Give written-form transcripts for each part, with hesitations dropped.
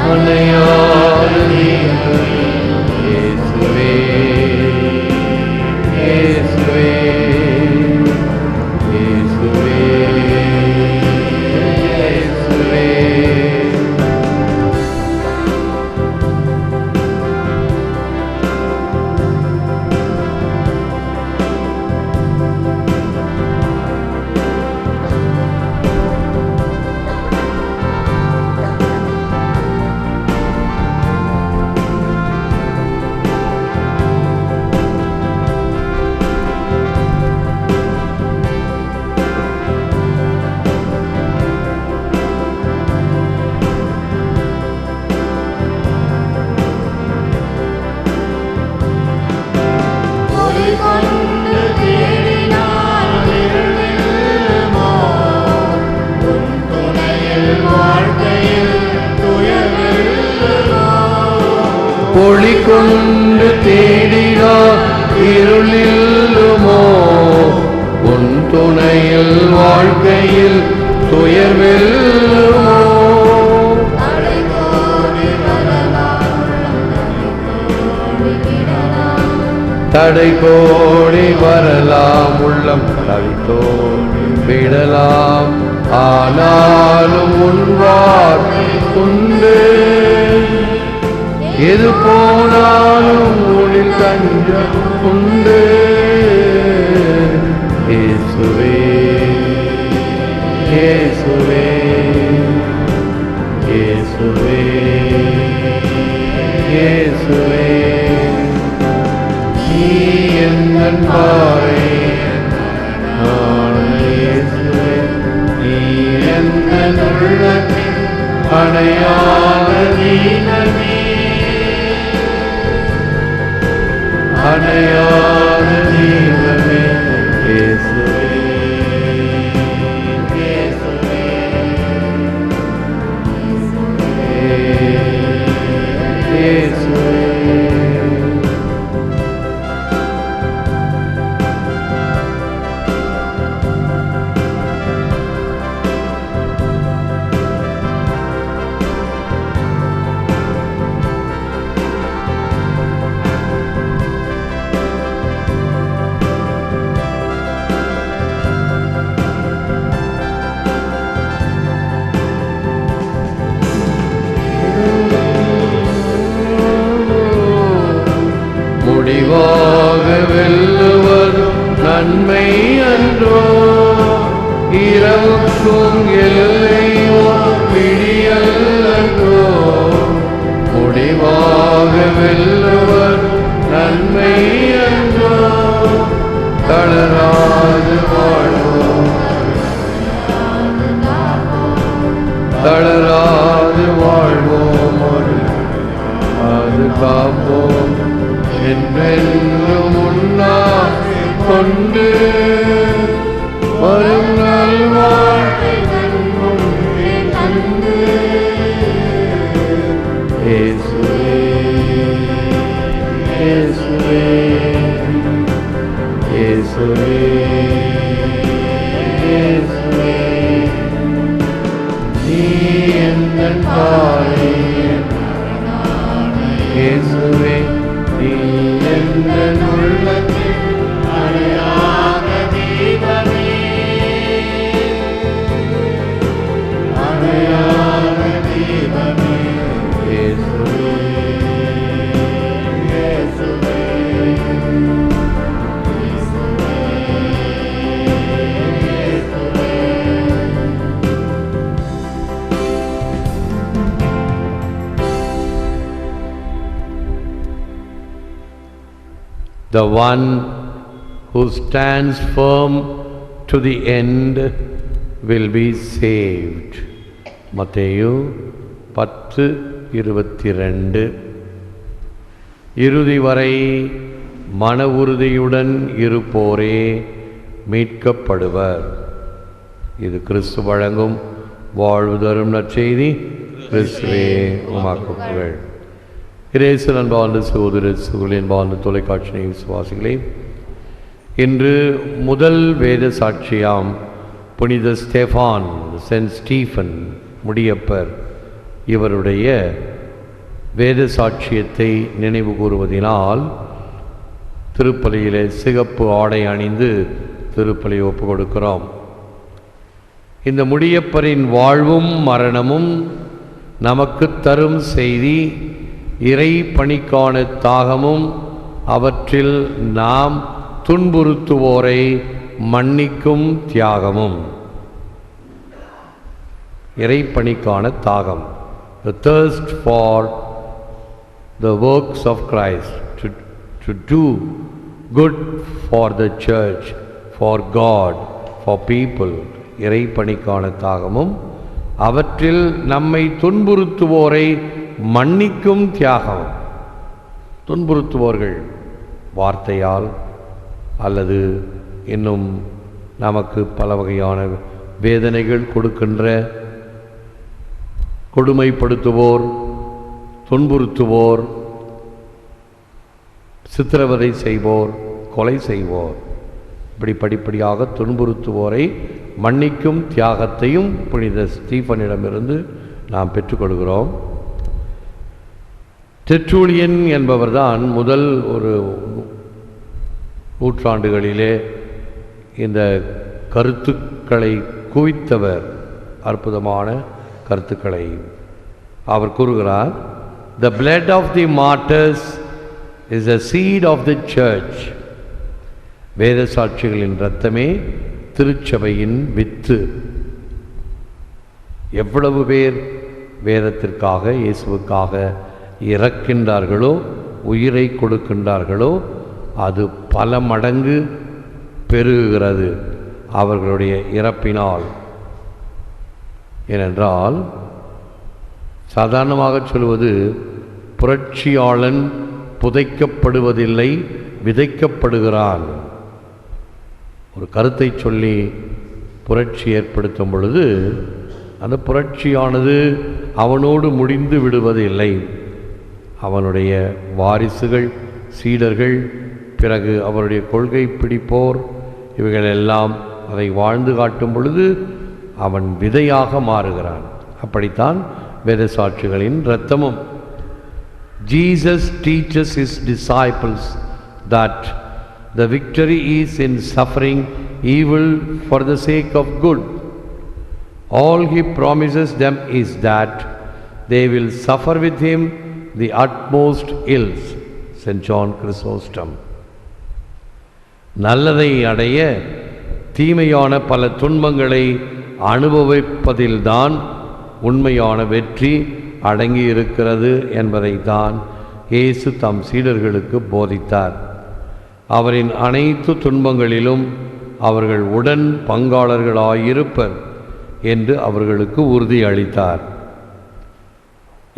அணையாத தெய்வமே இயேசுவே இயேசுவே இயேசுவே இயேசுவே. ஒளி கொண்டு தேடினார் இருளிலுமோ உன் துணையில் வாழ்க்கையில் துயர்வெல்லுமோ. தடை கோடி வரலாம் உள்ளம் தவித்தோடி விடலாம் ஆனாலும் உன் வார்த்தை உண்டு எது போனாலும் உன்னில் தஞ்சம் உண்டு. இயேசுவே இயேசுவே இயேசுவே இயேசுவே நீ எந்தன் பாறை இயேசுவே நீ எந்தன் உள்ளத்தின் அணையாத தீபமே அணையாத தீபமே இயேசுவே இயேசுவே இயேசுவே. முடிவாக வெல்லுவது நன்மை அன்றோ இரவுக்கும் எல்லையோ பிடியல் அன்றோ. முடிவாக வெல்லுவது நன்மை அன்றோ தளராது வாழ்வோம் தளராது வாழ்வோம் அது காப்போம் என்றென்றும் உன்னாசை கொண்டு வரும் நல்வாழ்வை தந்து. இயேசுவே இயேசுவே இயேசுவே இயேசுவே நீ எந்தன் பாறை இயேசுவே நீ எந்தன் உள்ளத்தின் அணையாத தீபமே அணையாத தீபமே இயேசுவே இயேசுவே இயேசுவே இயேசுவே. The one who stands firm to the end will be saved. மத்தேயு 10:22. இறுதி வரை மன உறுதியுடன் இருப்போரே மீட்கப்படுவர். இது கிறிஸ்து வழங்கும் வாழ்வு தரும் நற்செய்தி. கிறிஸ்துவே உமக்கு புகழ். இயேசுவின் அன்பார்ந்த சகோதர சகோதரிகளே, அன்பார்ந்த தொலைக்காட்சி விசுவாசிகளே, இன்று முதல் வேத சாட்சியாம் புனித ஸ்டெஃபான், சென்ட் ஸ்டீஃபன் முடியப்பர் இவருடைய வேத சாட்சியத்தை நினைவு கூறுவதினால் திருப்பலியிலே சிகப்பு ஆடை அணிந்து திருப்பலி ஒப்பு கொடுக்கிறோம். இந்த முடியப்பரின் வாழ்வும் மரணமும் நமக்கு தரும் செய்தி இறை பணிக்கான தாகமும் அவற்றில் நாம் துன்புறுத்துவோரை மன்னிக்கும் தியாகமும். இறை பணிக்கான தாகம், the thirst for the works of Christ, to do good for the church, for God, for people. இறை பணிக்கான தாகமும் அவற்றில் நம்மை துன்புறுத்துவோரை மன்னிக்கும் தியாகம். துன்புறுத்துவோர்கள் வார்த்தையால் அல்லது இன்னும் நமக்கு பல வகையான வேதனைகள் கொடுக்கின்ற கொடுமைப்படுத்துவோர், துன்புறுத்துவோர், சித்திரவதை செய்வோர், கொலை செய்வோர், இப்படி படிப்படியாக துன்புறுத்துவோரை மன்னிக்கும் தியாகத்தையும் புனித ஸ்டீஃபனிடமிருந்து நாம் பெற்றுக்கொள்கிறோம். டெர்ட்டூலியன் என்பவர்தான் முதல் ஒரு நூற்றாண்டுகளிலே இந்த கருத்துக்களை குவித்தவர். அற்புதமான கருத்துக்களை அவர் கூறுகிறார். The blood of the martyrs is the seed of the church. வேத சாட்சிகளின் இரத்தமே திருச்சபையின் வித்து. எவ்வளவு பேர் வேதத்திற்காக, இயேசுவுக்காக இறக்கின்றார்களோ, உயிரை கொடுக்கின்றார்களோ, அது பல மடங்கு பெருகுகிறது அவர்களுடைய இறப்பினால். ஏனென்றால் சாதாரணமாக சொல்வது, புரட்சியாளன் புதைக்கப்படுவதில்லை, விதைக்கப்படுகிறான். ஒரு கருத்தை சொல்லி புரட்சி ஏற்படுத்தும் பொழுது அந்த புரட்சியானது அவனோடு முடிந்து விடுவதில்லை. அவனுடைய வாரிசுகள், சீடர்கள், பிறகு அவருடைய கொள்கை பிடிப்போர், இவைகளெல்லாம் அதை வாழ்ந்து காட்டும் பொழுது அவன் விதையாக மாறுகிறான். அப்படித்தான் வேத சாட்சிகளின் இரத்தமும். Jesus teaches his disciples that the victory is in suffering evil for the sake of good. All he promises them is that they will suffer with him the utmost ills. St. John Chrysostom. நல்லதை அடைய தீமையான பல துன்பங்களை அனுபவிப்பதில்தான் உண்மையான வெற்றி அடங்கி இருக்கிறது என்பதைத்தான் இயேசு தம் சீடர்களுக்கு போதித்தார். அவரின் அனைத்து துன்பங்களிலும் அவர்கள் உடன் பங்காளர்களாயிருப்பர் என்று அவர்களுக்கு உறுதி அளித்தார்.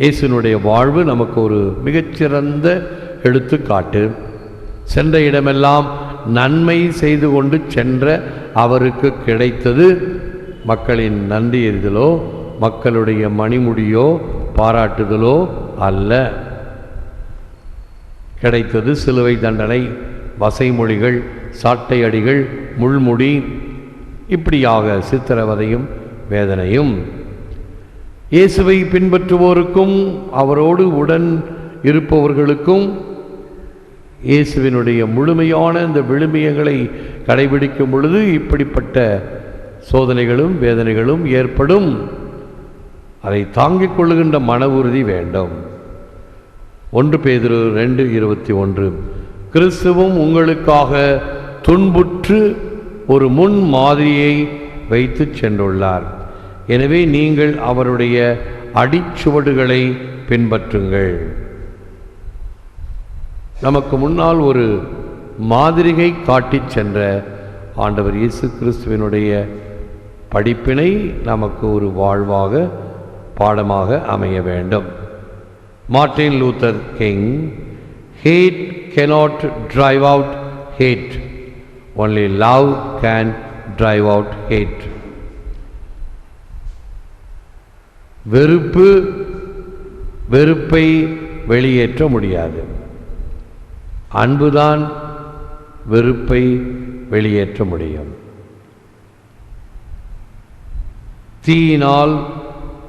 இயேசுனுடைய வாழ்வு நமக்கு ஒரு மிகச்சிறந்த எடுத்துக்காட்டு. சென்ற இடமெல்லாம் நன்மை செய்து கொண்டு சென்ற அவருக்கு கிடைத்தது மக்களின் நன்றி எறிதலோ, மக்களுடைய மணிமுடியோ, பாராட்டுதலோ அல்ல. கிடைத்தது சிலுவை தண்டனை, வசைமொழிகள், சாட்டையடிகள், முள்முடி, இப்படியாக சித்திரவதையும் வேதனையும். இயேசுவை பின்பற்றுவோருக்கும் அவரோடு உடன் இருப்பவர்களுக்கும் இயேசுவினுடைய முழுமையான இந்த விழுமியங்களை கடைபிடிக்கும் பொழுது இப்படிப்பட்ட சோதனைகளும் வேதனைகளும் ஏற்படும். அதை தாங்கிக் கொள்ளுகின்ற மன உறுதி வேண்டும். 1 பேதுரு 2:21 கிறிஸ்துவும் உங்களுக்காக துன்புற்று ஒரு முன் மாதிரியை வைத்து சென்றுள்ளார். எனவே நீங்கள் அவருடைய அடிச்சுவடுகளை பின்பற்றுங்கள். நமக்கு முன்னால் ஒரு மாதிரிகை காட்டிச் சென்ற ஆண்டவர் இயேசு கிறிஸ்துவினுடைய படிப்பினை நமக்கு ஒரு வாழ்வாக, பாடமாக அமைய வேண்டும். Martin Luther King, hate cannot drive out hate, only love can drive out hate. வெறுப்பை வெளியேற்ற முடியாது, அன்புதான் வெறுப்பை வெளியேற்ற முடியும். தீயினால்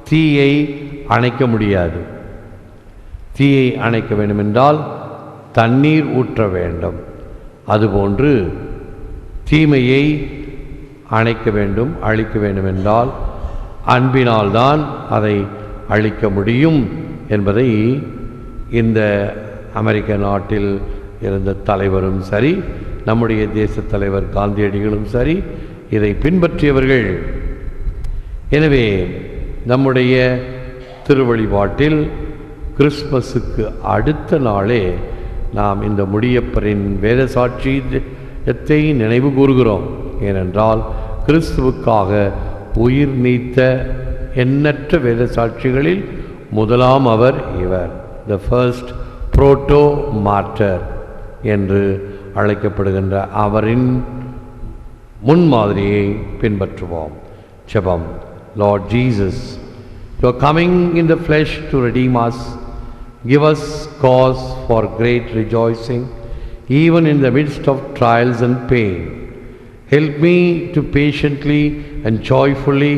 தீயை அணைக்க முடியாது, தீயை அணைக்க வேண்டுமென்றால் தண்ணீர் ஊற்ற வேண்டும். அதுபோன்று தீமையை அணைக்க வேண்டும், அழிக்க வேண்டுமென்றால் அன்பினால்தான் அதை அழிக்க முடியும் என்பதை இந்த அமெரிக்க நாட்டில் இருந்த தலைவரும் சரி, நம்முடைய தேச தலைவர் காந்தியடிகளும் சரி, இதை பின்பற்றியவர்கள். எனவே நம்முடைய திருவழிபாட்டில் கிறிஸ்மஸுக்கு அடுத்த நாளே நாம் இந்த முடியப்பரின் வேத சாட்சியத்தை நினைவு கூறுகிறோம். ஏனென்றால் கிறிஸ்துவுக்காக உயிர் நீத்த எண்ணற்ற வேத சாட்சிகளில் முதலாம் அவர் இவர், த ஃபர்ஸ்ட் புரோட்டோ மார்டர் என்று அழைக்கப்படுகின்ற அவரின் முன்மாதிரியை பின்பற்றுவோம். ஜெபம். Lord Jesus, you are coming in the flesh to redeem us. Give us cause for great rejoicing, even in the midst of trials and pain. Help me to patiently and joyfully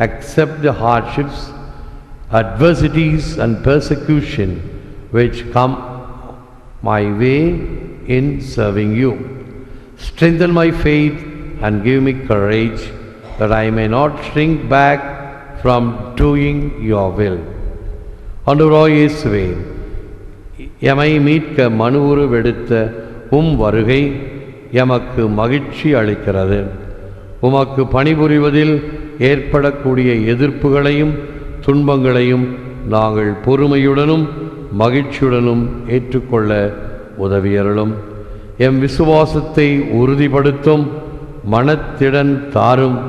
accept the hardships, adversities and persecution which come my way in serving you. Strengthen my faith and give me courage that I may not shrink back from doing your will. ஆண்டவராகிய இயேசுவே, எமை மீட்க மனு உருவெடுத்த வருகை எமக்கு மகிழ்ச்சி அளிக்கிறது. உமக்கு பணிபுரிவதில் ஏற்படக்கூடிய எதிர்ப்புகளையும் துன்பங்களையும் நாங்கள் பொறுமையுடனும் மகிழ்ச்சியுடனும் ஏற்றுக்கொள்ள உதவியருளும். எம் விசுவாசத்தை உறுதிப்படுத்தும் மனத்திடன் தாரும்.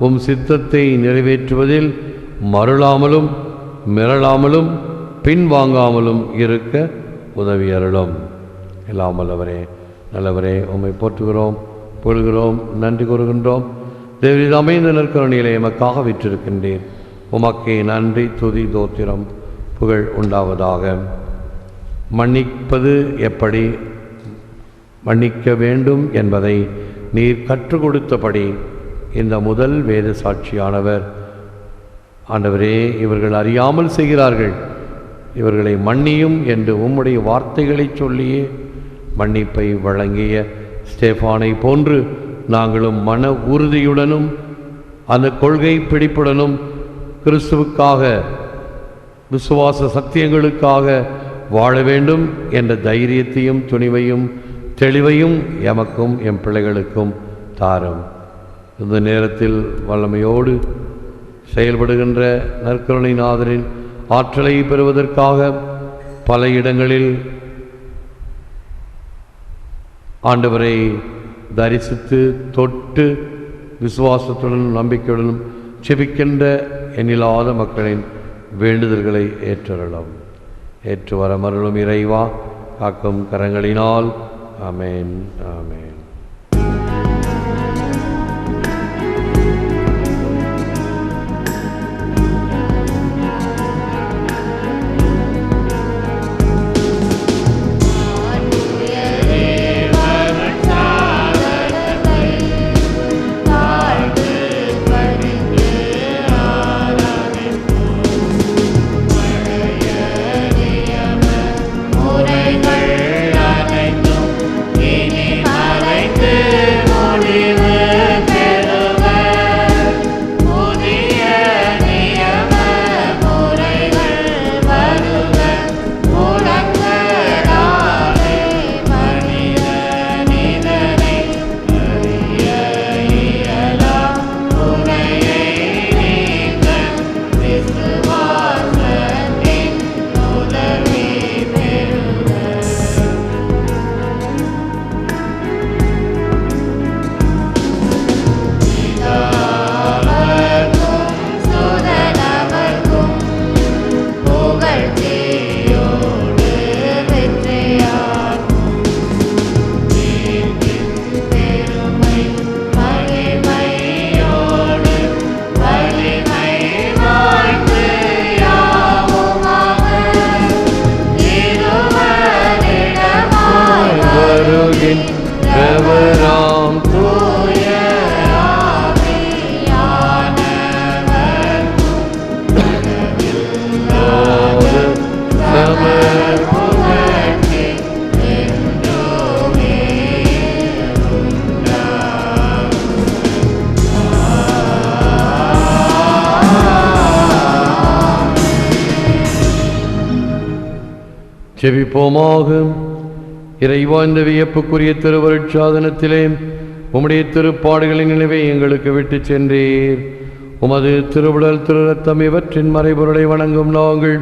உம் சித்தத்தை நிறைவேற்றுவதில் மருளாமலும் மிரளாமலும் பின்வாங்காமலும் இருக்க உதவியருளும். எல்லாம் வல்லவரே, நல்லவரே, உம்மை போற்றுகிறோம், புகழ்கிறோம், நன்றி கூறுகின்றோம். தேவரீர் அமைந்த நற்கருணையிலே எமக்காக விற்றிருக்கின்றீர். உமக்கே நன்றி, துதி, தோத்திரம், புகழ் உண்டாவதாக. மன்னிப்பது எப்படி, மன்னிக்க வேண்டும் என்பதை நீர் கற்றுக் கொடுத்தபடி இந்த முதல் வேத சாட்சியானவர், ஆண்டவரே, இவர்கள் அறியாமல் செய்கிறார்கள், இவர்களை மன்னியும் என்று உம்முடைய வார்த்தைகளை சொல்லியே மன்னிப்பை வழங்கிய ஸ்டேஃபானை போன்று நாங்களும் மன உறுதியுடனும் அந்த கொள்கை பிடிப்புடனும் கிறிஸ்துவுக்காக விசுவாச சத்தியங்களுக்காக வாழ வேண்டும் என்ற தைரியத்தையும் துணிவையும் தெளிவையும் எமக்கும் எம் பிள்ளைகளுக்கும் தாரும். இந்த நேரத்தில் வல்லமையோடு செயல்படுகின்ற நற்கருணைநாதரின் ஆற்றலை பெறுவதற்காக பல இடங்களில் ஆண்டவரை தரிசித்து தொட்டு விசுவாசத்துடனும் நம்பிக்கையுடனும் செபிக்கின்ற எண்ணில்லாத மக்களின் வேண்டுதல்களை ஏற்றருளும். ஏற்று வரமருளும் இறைவா, காக்கும் கரங்களினால். ஆமென், ஆமென். அனைத்தும் இனி மறை செபிப்போமாக. இறைவா, இந்த வியப்புக்குரிய திருவருட்சாதனத்திலே உம்முடைய திருப்பாடுகளின் நினைவை எங்களுக்கு விட்டு சென்றீர். உமது திருவுடல் திரு ரத்தம் இவற்றின் மறைபொருளை வணங்கும் நாங்கள்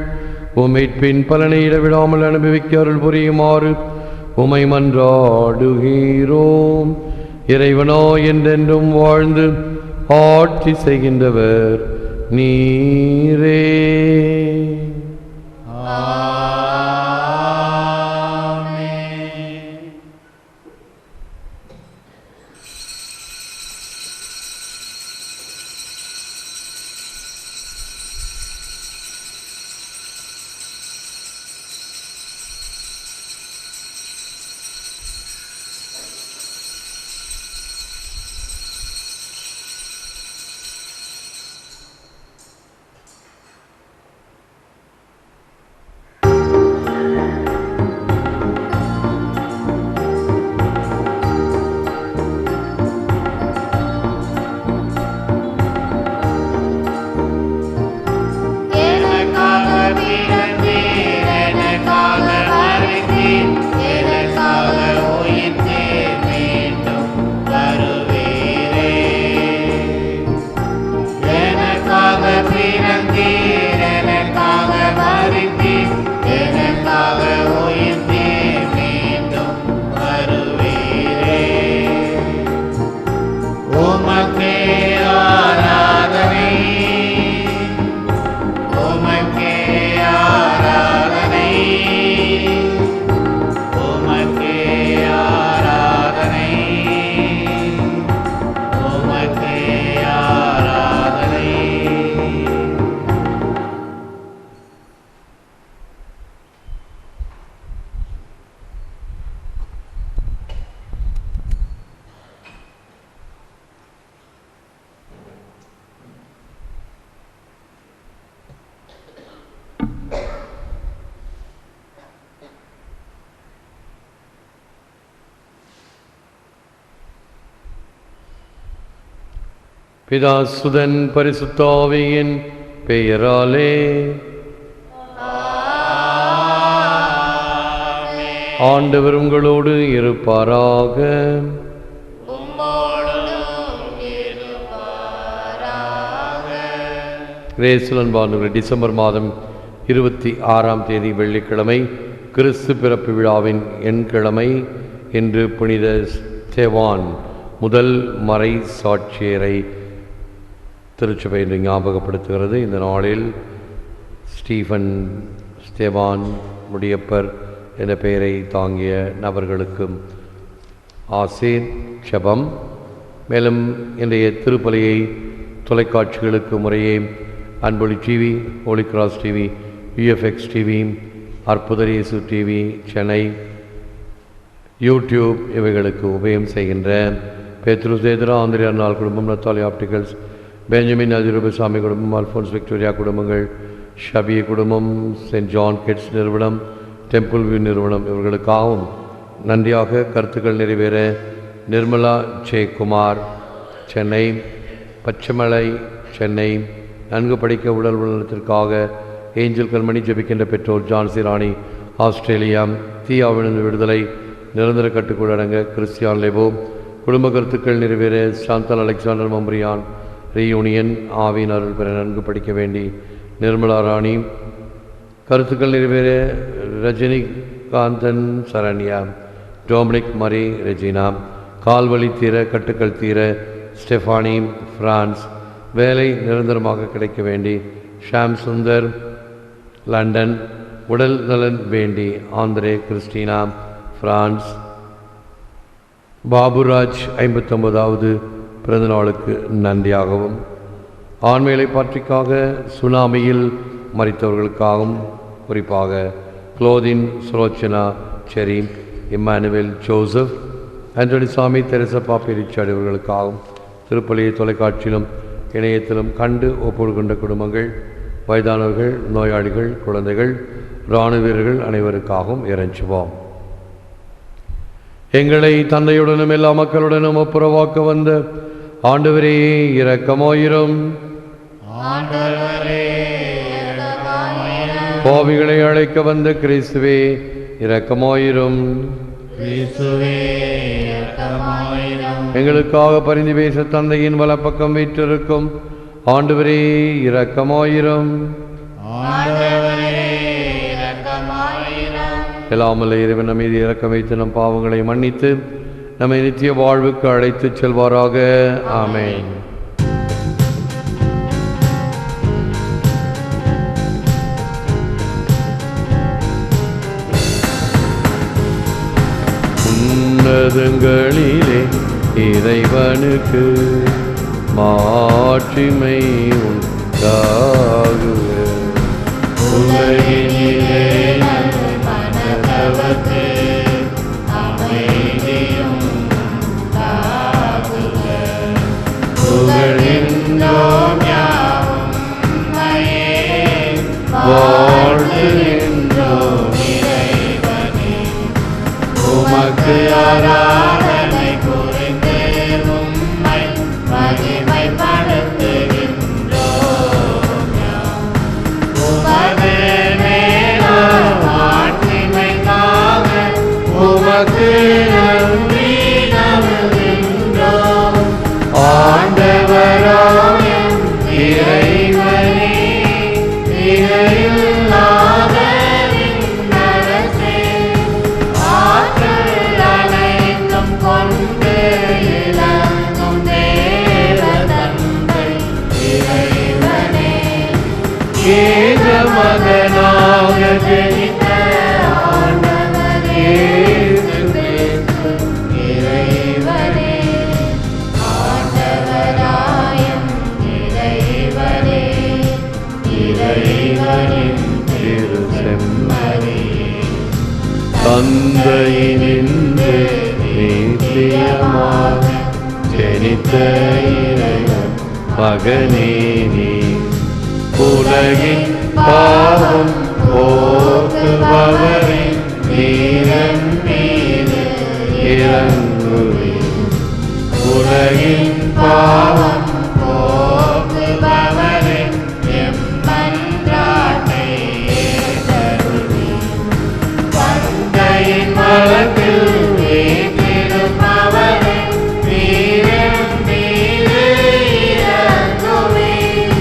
உம்மைப்பின் பலனை இடவிடாமல் அனுபவிக்க அருள் புரியுமாறு உமை மன்றாடுகிறோம். இறைவனோ என்றென்றும் வாழ்ந்து ஆட்சி செய்கின்றவர் நீரே. பிதா சுதன் பரிசுத்த ஆவியின் பெயராலே ஆண்டவர் உங்களோடு இருப்பாராக. கிரேசுலன் பாண்டுகிற டிசம்பர் மாதம் 26ஆம் தேதி வெள்ளிக்கிழமை கிறிஸ்து பிறப்பு விழாவின் எண்கிழமை. இன்று புனித ஸ்தேவான் முதல் மறை சாட்சியரை திருச்சபை என்று ஞாபகப்படுத்துகிறது. இந்த நாளில் ஸ்டீஃபன், ஸ்தேவான், முடியப்பர் என்ற பெயரை தாங்கிய நபர்களுக்கும் ஆசீர் ஜெபம். மேலும் இன்றைய திருப்பலியை தொலைக்காட்சிகளுக்கு முறையே Anboli TV, Holy Cross TV, UFX TV, அற்புதர் இயேசு டிவி சென்னை, யூடியூப் இவைகளுக்கு உபயம் செய்கின்ற பேத்ரு சேத்ரா, ஆந்திரியா நாள் குடும்பம், நத்தாலி ஆப்டிகல்ஸ், பெஞ்சமின் அதிரூபசாமி குடும்பம், அல்ஃபோன்ஸ் விக்டோரியா குடும்பங்கள், ஷபி குடும்பம், சென்ட் ஜான் கிட்ஸ் நிறுவனம், டெம்பிள் வியூ நிறுவனம் இவர்களுக்காகவும் நன்றியாக கருத்துக்கள் நிறைவேற நிர்மலா ஜெயக்குமார் சென்னை, பச்சைமலை சென்னை, நன்கு படிக்க உடல் நலத்திற்காக ஏஞ்சல் கல்மணி ஜெபிக்கின்ற பெற்றோர் ஜான்சி ராணி ஆஸ்திரேலியா, தீயாவிலிருந்து விடுதலை நிரந்தர கட்டுக்குள் அடங்க கிறிஸ்டியான் லெபோ, குடும்ப கருத்துக்கள் நிறைவேற சாந்தல் அலெக்சாண்டர் மம்ரியான் ரீயூனியன் ஆவின் அருள் பெற நன்கு படிக்க வேண்டி நிர்மலா ராணி, கருத்துக்கள் நிறைவேற ரஜினிகாந்தன் சரண்யா, டொமினிக் மரி ரெஜினா, கால்வழி தீர கட்டுக்கள் தீர ஸ்டெஃபானி பிரான்ஸ், வேலை நிரந்தரமாக கிடைக்க வேண்டி ஷாம் சுந்தர் லண்டன், உடல் நலன் வேண்டி ஆந்திரே கிறிஸ்டினா பிரான்ஸ், பாபுராஜ் 59வது பிறந்தநாளுக்கு நன்றியாகவும், ஆண்மையை பாற்றிக்காக சுனாமியில் மரித்தவர்களுக்காகவும், குறிப்பாக குளோதின், சுரோச்சனா, செரி, இம்மானுவேல், ஜோசப், ஆண்டனி சாமி, தெரசா பாப்பி ரிச்சார்ட் இவர்களுக்காகவும், திருப்பலியை தொலைக்காட்சியிலும் இணையத்திலும் கண்டு ஒப்புக்கொண்ட குடும்பங்கள், வயதானவர்கள், நோயாளிகள், குழந்தைகள், இராணுவ வீரர்கள் அனைவருக்காகவும் இறைஞ்சுவோம். எங்களை தந்தையுடனும் எல்லா மக்களுடனும் ஒப்புரவாக்க வந்த ஆண்டவரே இரக்கமாயிரும். பாவிகளை அழைக்க வந்த கிறிஸ்துவே இரக்கமாயிரும். எங்களுக்காக பரிந்து பேச தந்தையின் வலப்பக்கம் வீற்றிருக்கும் ஆண்டவரே இரக்கமாயிரும். எல்லாமல்ல இறைவன் நம் மீது இரக்கம் வைத்து நம் பாவங்களை மன்னித்து நம்மை நித்திய வாழ்வுக்கு அழைத்துச் செல்வாராக. ஆமென். உன்னதங்களிலே இறைவனுக்கு மாட்சிமை உண்டாகுக. உலகினிலே மனதவர்க்கு அமைதியும் உண்டாகுக. புகழென்றோம் யாவும் உம்மையே வாழ்த்துகின்றோம் இறைவனே. உமக்கு ஆராதனை புரிந்து உம்மை மகிமைப்படுத்துகின்றோம். உமது மேலான மாட்சிமைக்காக உமக்கு நன்றி நல்கின்றோம். ஆண்டவராய இறைவனே, இறையில்லாத விண்ணரசே, ஆற்றல் அனைத்தும் கொண்டு இலங்கும் தேவ தந்தை இறைவனே, ஏக மகனாக ஜனித்த ஆண்டவர் இயேசு கிறிஸ்து இறைவனே, ஆண்டவராயும் இறைவனே, இறைவனின் திரு செம்மறியே, தந்தையினின்று நித்தியமாக ஜனித்த இறைவன் மகனே நீர், உலகின் பாவம் போக்குபவரே, நீரன் மீது இறங்குவீர். உலகின் பாவம் போக்குபவரே, எம் மன்றாட்டை ஏற்றருளீர். தந்தையின் வலத்தில் வீற்றிருப்பவரே, நீரன் மீது இறங்குவீர்.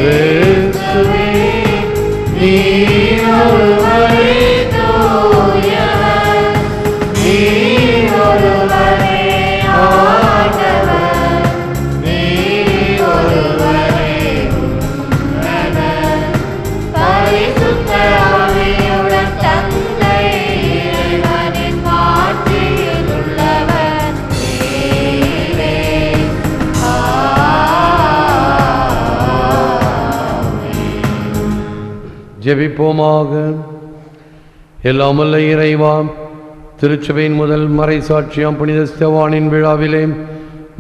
கிறிஸ்துவே, நீர் ஒருவரே தூயவர், நீர் ஒருவரே ஆண்டவர், நீர் ஒருவரே உன்னதர். பரிசுத்த ஆவியுடன் தந்தை இறைவனின் மாட்சியில் உள்ளவர் நீரே. ஜெபிப்போமாக. எல்லாமல்ல இறைவா, திருச்சபையின் முதல் மறைசாட்சியாம் புனித ஸ்தெவானின் விழாவிலே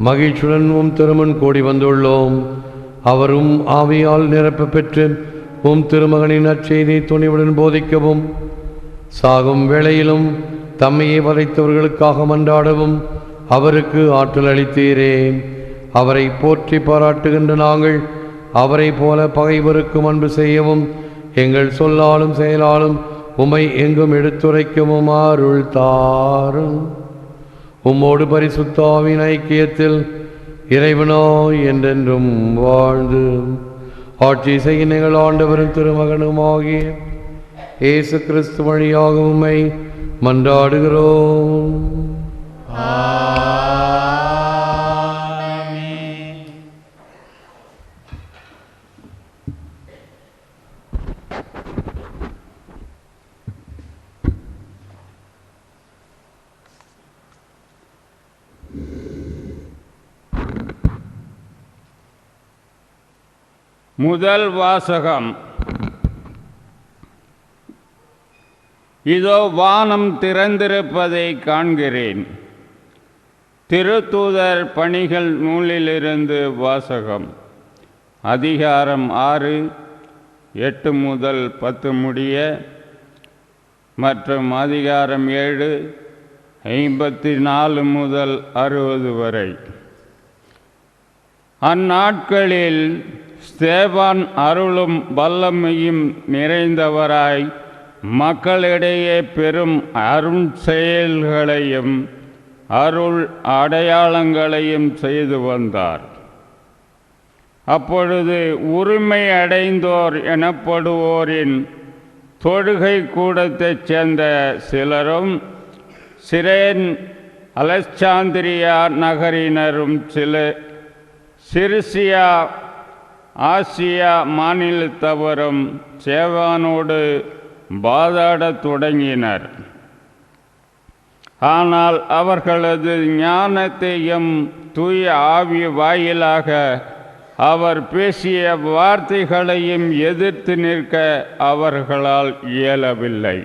மகிழ்ச்சியுடன் திருமண் கூடி வந்துள்ளோம். அவரும் ஆவியால் நிரப்ப பெற்று திருமகனின் நற்செய்தி துணிவுடன் போதிக்கவும், சாகும் வேளையிலும் தம்மையை வதைத்தவர்களுக்காக மன்றாடவும் அவருக்கு ஆற்றல் அளித்தீரே. அவரை போற்றி பாராட்டுகின்ற நாங்கள் அவரை போல பகைவருக்கும் அன்பு செய்யவும் எங்கள் சொல்லாலும் செயலாலும் உம்மை எங்கும் எடுத்துரைக்கவும் அருள் தாரும். உம்மோடு பரிசுத்த ஆவியின் ஐக்கியத்தில் இறைவனாய் என்றென்றும் வாழ்ந்து ஆட்சி செய்ய எங்கள் ஆண்டவரும் திருமகனுமாகிய இயேசு கிறிஸ்து வழியாக உம்மை மன்றாடுகிறோம். முதல் வாசகம். இதோ வானம் திறந்திருப்பதை காண்கிறேன். திருத்தூதர் பணிகள் நூலிலிருந்து வாசகம். அதிகாரம் 6, 8 முதல் 10 முடிய மற்றும் அதிகாரம் 7, 54 முதல் 60 வரை. அந்நாட்களில் ஸ்தேவான் அருளும் வல்லமையும் நிறைந்தவராய் மக்களிடையே பெரும் அருட்செயல்களையும் அருள் அடையாளங்களையும் செய்து வந்தார். அப்பொழுது உரிமை அடைந்தோர் எனப்படுவோரின் தொழுகை கூடத்தைச் சேர்ந்த சிலரும் சிரேன் அலெக்சாந்திரியா நகரினரும் சிரிசியா ஆசியா மாநிலத்தவரும் சேவானோடு வாதாடத் தொடங்கினர். ஆனால் அவர்களது ஞானத்தையும் தூய ஆவி வாயிலாக அவர் பேசிய வார்த்தைகளையும் எதிர்த்து நிற்க அவர்களால் இயலவில்லை.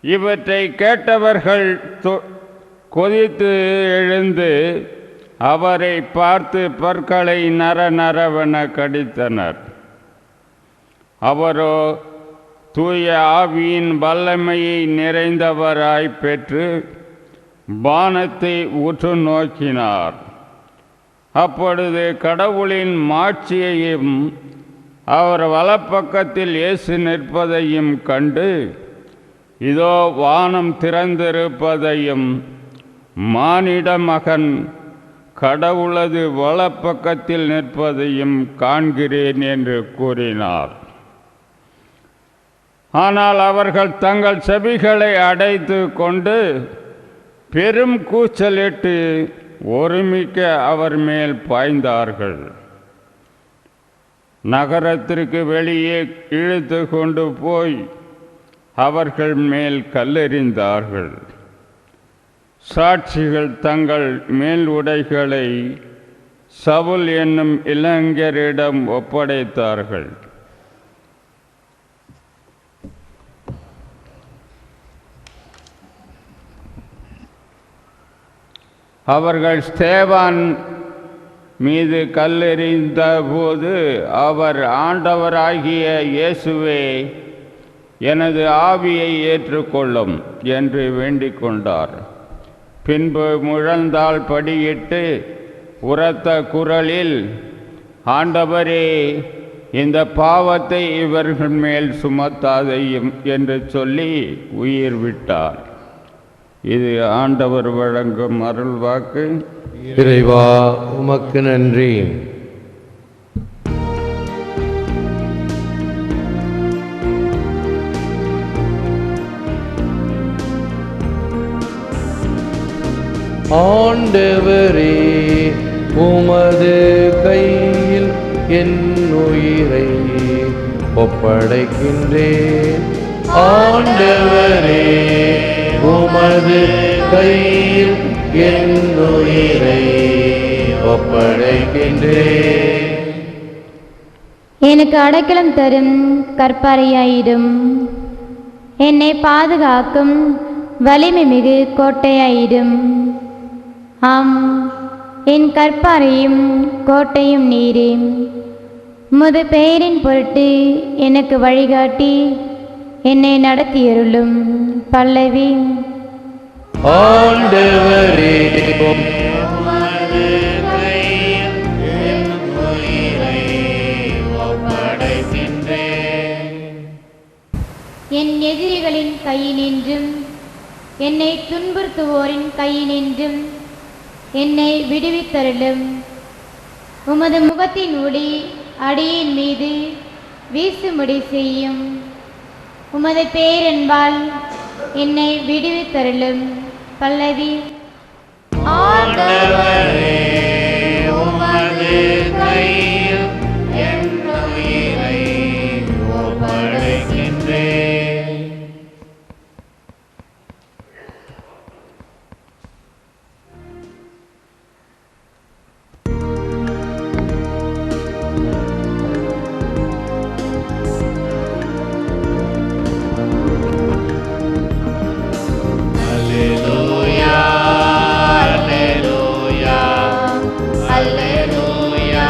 இவற்றை கேட்டவர்கள் கொதித்து எழுந்து அவரை பார்த்து பற்களை நரநரவென கடித்தனர். அவரோ தூய ஆவியின் வல்லமையை நிறைந்தவராய் பெற்று வானத்தை உற்று நோக்கினார். அப்பொழுது கடவுளின் மாட்சியையும் அவர் வலப்பக்கத்தில் இயேசு நிற்பதையும் கண்டு, இதோ வானம் திறந்திருப்பதையும் மானிட மகன் கடவுளது வலப்பக்கத்தில் நிற்பதையும் காண்கிறேன் என்று கூறினார். ஆனால் அவர்கள் தங்கள் செவிகளை அடைத்து கொண்டு பெரும் கூச்சலிட்டு ஒருமிக்க அவர் மேல் பாய்ந்தார்கள். நகரத்திற்கு வெளியே இழுத்து கொண்டு போய் அவர்கள் மேல் கல்லெறிந்தார்கள். சாட்சிகள் தங்கள் மேல் உடைகளை சவுல் என்னும் இளைஞரிடம் ஒப்படைத்தார்கள். அவர்கள் ஸ்தேவான் மீது கல்லெறிந்த போது அவர், ஆண்டவராகிய இயேசுவே, எனது ஆவியை ஏற்றுக்கொள்ளும் என்று வேண்டிக் கொண்டார். பின்பு முழந்தாள் படியிட்டு உரத்த குரலில், ஆண்டவரே, இந்த பாவத்தை இவர்கள் மேல் சுமத்தாதையும் என்று சொல்லி உயிர் விட்டார். இது ஆண்டவர் வழங்கும் அருள்வாக்கு. இறைவா உமக்கு நன்றி. ஆண்டவரே, உமது கையில் என் உயிரை ஒப்படைக்கின்றேன். ஆண்டவரே, உமது கையில் என் உயிரை ஒப்படைக்கின்றேன். எனக்கு அடைக்கலம் தரும் கற்பாறையாயிடும், என்னை பாதுகாக்கும் வலிமை மிகு கோட்டையாயிடும். ஆம், என் கற்பாறையும் கோட்டையும் நீரே. உமது பெயரின் பொருட்டு எனக்கு வழிகாட்டி என்னை நடத்தியருளும். பல்லவி. ஆண்டவரே, உமது கையில் என் உயிரை ஒப்படைக்கின்றேன். என் எதிரிகளின் கையினின்றும் என்னை துன்புறுத்துவோரின் கையினின்றும் என்னை விடுவித்தருளும். உமது முகத்தின் ஒளி அடியின் மீது வீசும்படி செய்யும். உமது பேரன்பால் என்னை விடுவித்தருளும். பல்லவி. ஆண்டவரே, உமது கையில் என் உயிரை ஒப்படைக்கின்றேன். Alleluia, Alleluia,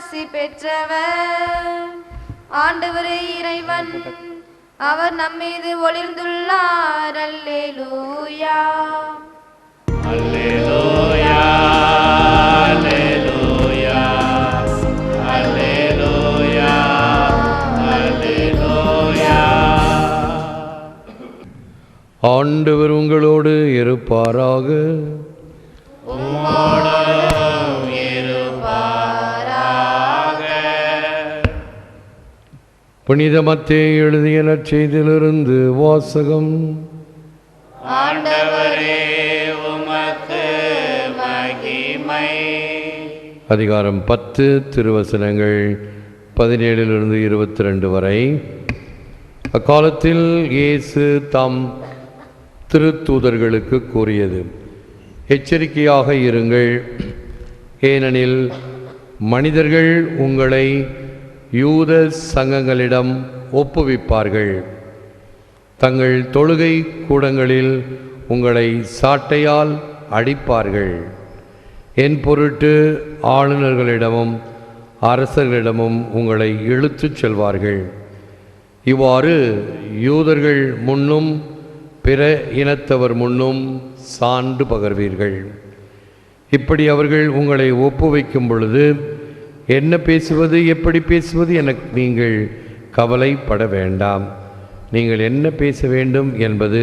ஆசி பெற்றவர் ஆண்டவரே இறைவன், அவர் நம்மீது ஒளிர்ந்துள்ளார். அல்லேலூயா அல்லேலூயா அல்லேலூயா அல்லேலூயா அல்லேலூயா. ஆண்டவர் உங்களோடு இருப்பாராக. உம்மோடும் இருப்பாராக. புனித மத்தேயு எழுதிய நற்செய்தியிலிருந்து வாசகம். ஆண்டவரே உமக்கு மகிமை. அதிகாரம் 10 திருவசனங்கள் 17 22 வரை. அக்காலத்தில் இயேசு தாம் திருத்தூதர்களுக்கு கூறியது: எச்சரிக்கையாக இருங்கள், ஏனெனில் மனிதர்கள் உங்களை யூத சங்கங்களிடம் ஒப்புவிப்பார்கள். தங்கள் தொழுகை கூடங்களில் உங்களை சாட்டையால் அடிப்பார்கள். என் பொருட்டு ஆளுநர்களிடமும் அரசர்களிடமும் உங்களை இழுத்துச் செல்வார்கள். இவ்வாறு யூதர்கள் முன்னும் பிற இனத்தவர் முன்னும் சான்று பகர்வீர்கள். இப்படி அவர்கள் உங்களை ஒப்புவிக்கும் பொழுது என்ன பேசுவது, எப்படி பேசுவது என நீங்கள் கவலைப்பட வேண்டாம். நீங்கள் என்ன பேச வேண்டும் என்பது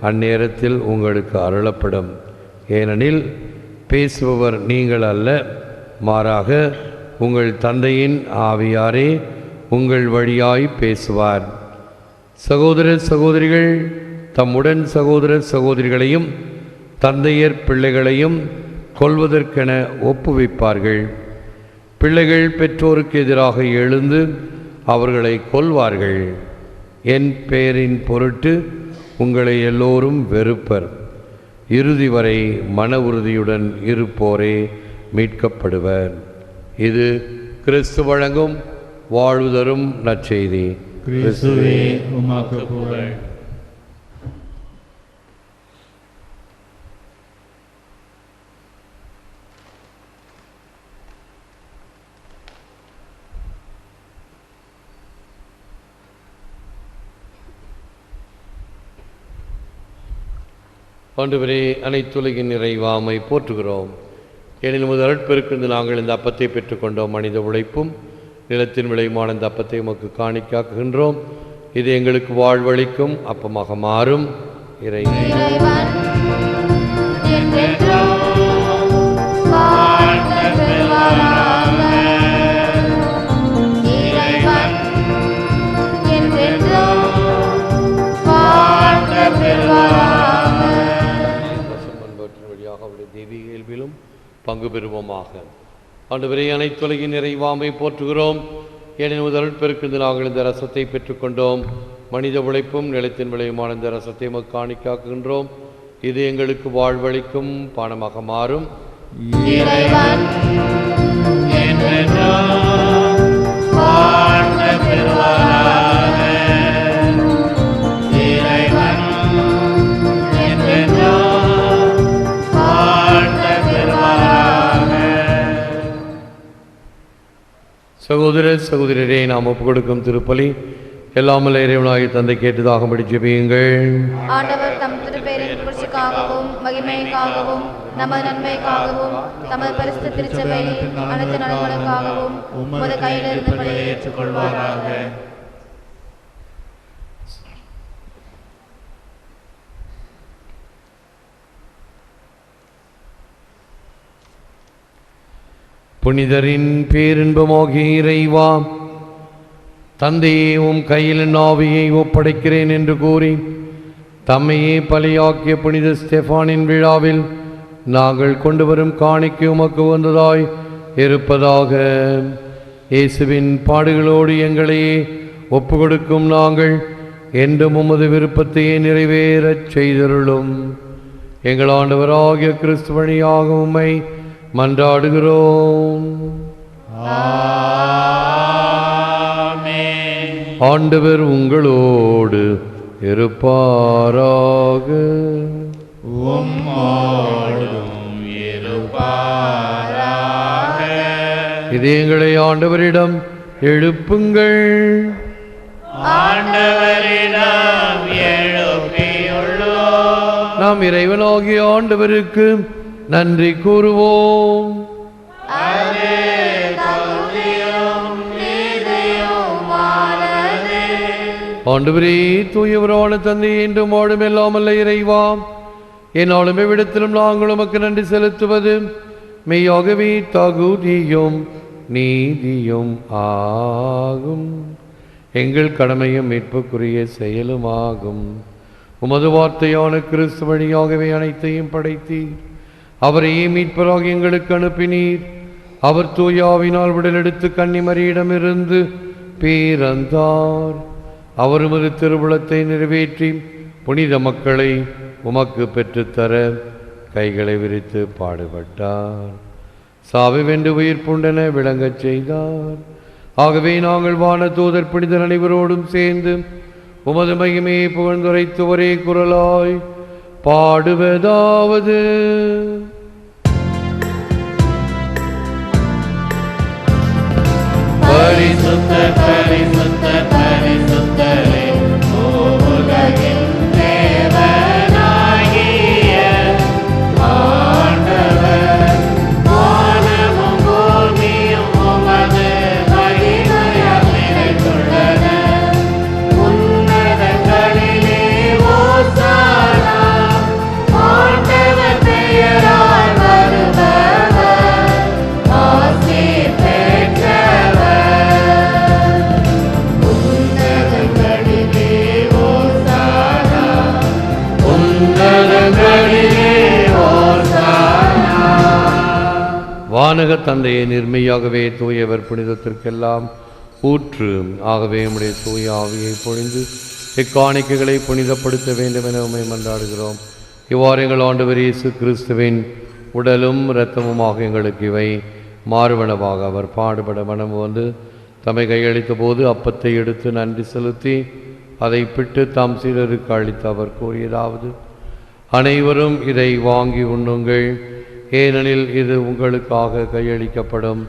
அந்நேரத்தில் உங்களுக்கு அருளப்படும். ஏனெனில் பேசுபவர் நீங்கள் அல்ல, மாறாக உங்கள் தந்தையின் ஆவியாரே உங்கள் வழியாய் பேசுவார். சகோதர சகோதரிகள் தம்முடன் சகோதர சகோதரிகளையும் தந்தையர் பிள்ளைகளையும் கொல்வதற்கென ஒப்புவிப்பார்கள். பிள்ளைகள் பெற்றோருக்கு எதிராக எழுந்து அவர்களை கொல்வார்கள். என் பெயரின் பொருட்டு உங்களை எல்லோரும் வெறுப்பர். இறுதி வரை மன உறுதியுடன் இருப்போரே மீட்கப்படுவர். இது கிறிஸ்து வழங்கும் வாழ்வு தரும் நற்செய்தி. கிறிஸ்துவே உமக்கு புகழ். ஆண்டவரே, அனைத்துலகின் நிறைவாமை போற்றுகிறோம். ஏனெனில் உமது அருட்பெருக்கிருந்து நாங்கள் இந்த அப்பத்தை பெற்றுக்கொண்டோம். மனித உழைப்பும் நிலத்தின் விளையுமான இந்த அப்பத்தை உமக்கு காணிக்காக்குகின்றோம். இது எங்களுக்கு வாழ்வளிக்கும் அப்பமாக மாறும். இறைவன் என்றென்றும் வாழ்ந்து பெறுவாராக. இறைவன் என்றென்றும் வாழ்ந்து பெறுவாராக. பசும்பொன்வற்றின் வழியாக அவருடைய தெய்வீக இயல்பிலும் பங்கு பெறுவோமாக. ஆண்டவரே, அனைத்துலகின் நிறைவாமை போற்றுகிறோம். ஏனெனில் உமது அருட்பெருக்கிருந்து நாங்கள் இந்த ரசத்தை பெற்றுக்கொண்டோம். மனித உழைப்பும் நிலத்தின் விளையுமான இந்த ரசத்தை உமக்கு காணிக்காக்குகின்றோம். இது எங்களுக்கு வாழ்வளிக்கும் பானமாக மாறும். இறைவன் என்றென்றும் வாழ்ந்து பெறுவாராக. இறைவன் என்றென்றும் வாழ்ந்து பெறுவாராக. சகோதர சகோதரரே, நாம் ஒப்புக் கொடுக்கும் திருப்பலி எல்லாமல்ல இறைவனாகிய தந்தை கேட்டதாகும்படி ஜெபியுங்கள். ஆண்டவர் தம் திருப்பெயரின் புகழ்ச்சிக்காகவும் மகிமைக்காகவும் நமது நன்மைக்காகவும் தமது பரிசுத்த திருச்சபையின் அனைத்து நலன்களுக்காகவும் உமது கையிலிருந்து பலியை ஏற்றுக்கொள்வாராக. புனிதரின் பேரின்பமாகிய இறைவா, தந்தையே, உம் கையில் என் ஆவியை ஒப்படைக்கிறேன் என்று கூறி தம்மையே பலியாக்கிய புனித ஸ்தெஃபானின் விழாவில் நாங்கள் கொண்டு வரும் காணிக்கை உமக்கு வந்ததாய் இருப்பதாக. இயேசுவின் பாடுகளோடு எங்களையே ஒப்பு கொடுக்கும் நாங்கள் என்றும் உமது விருப்பத்தையே நிறைவேறச் செய்தருளும். எங்கள் ஆண்டவராகிய கிறிஸ்து வழியாக உம்மை மன்றாடுகிறோம். ஆண்டவர் உங்களோடு இருப்பாராக. உம்மோடும் இருப்பாராக. இதயங்களை ஆண்டவரிடம் எழுப்புங்கள். ஆண்டவரிடம் எழுப்பியுள்ளோம். நாம் இறைவனாகிய ஆண்டவருக்கு நன்றி கூறுவோம். அது தகுதியும் நீதியுமானது. ஆண்டவரே, தூயவரான தந்தை, என்றும் ஆளும் எல்லாம் அல்ல இறைவா, என்னாலும் எவ்விடத்திலும் நாங்கள் உமக்கு நன்றி செலுத்துவது மெய்யாகவே தகுதியும் நீதியும் ஆகும். எங்கள் கடமையும் மீட்புக்குரிய செயலுமாகும். உமது வார்த்தையான கிறிஸ்து வழியாகவே அனைத்தையும் படைத்தீர். அவரையே மீட்பராக எங்களுக்கு அனுப்பினீர். அவர் தூயாவினால் உடலெடுத்து கன்னிமரியிடமிருந்து பிறந்தார். அவர் உமது திருவுளத்தை நிறைவேற்றி புனித மக்களை உமக்கு பெற்றுத்தர கைகளை விரித்து பாடுபட்டார். சாவை வென்று உயிர் புண்டென விளங்கச் செய்தார். ஆகவே நாங்கள் வான தூதர் புனிதர் அனைவரோடும் சேர்ந்து உமது மகிமையை புகழ்ந்துரைத்து ஒரே குரலாய் பாடுவதாவது: பரிசுத்தர் பரிசுத்தர் பரிசுத்தரே, உலகின் தேவனாகிய ஆண்டவர், வானமும் பூமியும் உமது மகிமையால் நிறைந்துள்ளன. உன்னதங்களிலே ஓசானா, ஆண்டவர் பெயரால் வருபவர் ஆசி பெற்றவர். உன்னதங்களிலே ஓசானா, உன்னதங்களிலே ஓசானா. வானக தந்தையை நிர்மையாகவே தூயவர் புனிதத்திற்கெல்லாம் ஊற்று. ஆகவே உம்முடைய தூய ஆவியை பொழிந்து இக்காணிக்கைகளை புனிதப்படுத்த வேண்டும் என உம்மை மன்றாடுகிறோம். இவ்வாறு எங்கள் ஆண்டவர் இயேசு கிறிஸ்துவின் உடலும் இரத்தமுமாக எங்களுக்கு இவை மாறுவனவாக. அவர் பாடுபட மனம் வந்து தம்மை கையளித்த போது அப்பத்தை எடுத்து நன்றி செலுத்தி அதை பிட்டு தாம் சீடருக்கு அளித்து அவர் கூறியதாவது: அனைவரும் இதை வாங்கி உண்ணுங்கள், ஏனெனில் இது உங்களுக்காக கையளிக்கப்படும்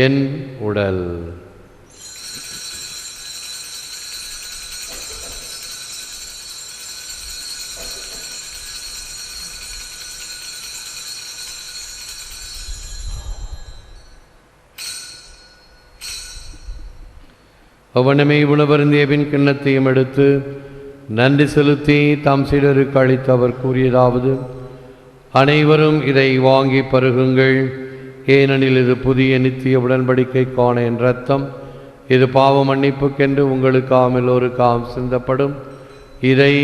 என் உடல். அவனமே உணவருந்திய பின் கிண்ணத்தையும் எடுத்து நன்றி செலுத்தி தாம் சீடருக்கு அளித்து அவர் கூறியதாவது: அனைவரும் இதை வாங்கி பருகுங்கள், ஏனெனில் இது புதிய நித்திய உடன்படிக்கைக்கான என் இரத்தம். இது பாவ மன்னிப்புக்கென்று உங்களுக்காம் எல்லோருக்காம் சிந்தப்படும். இதை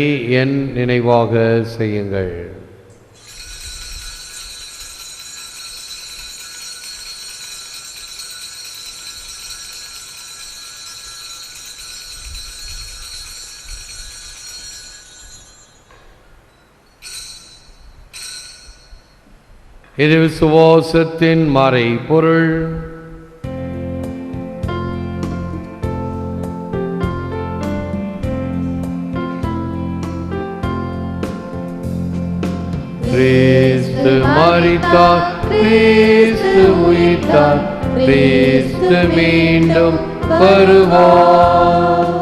என் நினைவாக செய்யுங்கள். இது விசுவாசத்தின் மறை பொருள். கிறிஸ்து மரித்தார், கிறிஸ்து உயிர்த்தார், கிறிஸ்து மீண்டும் வருவார்.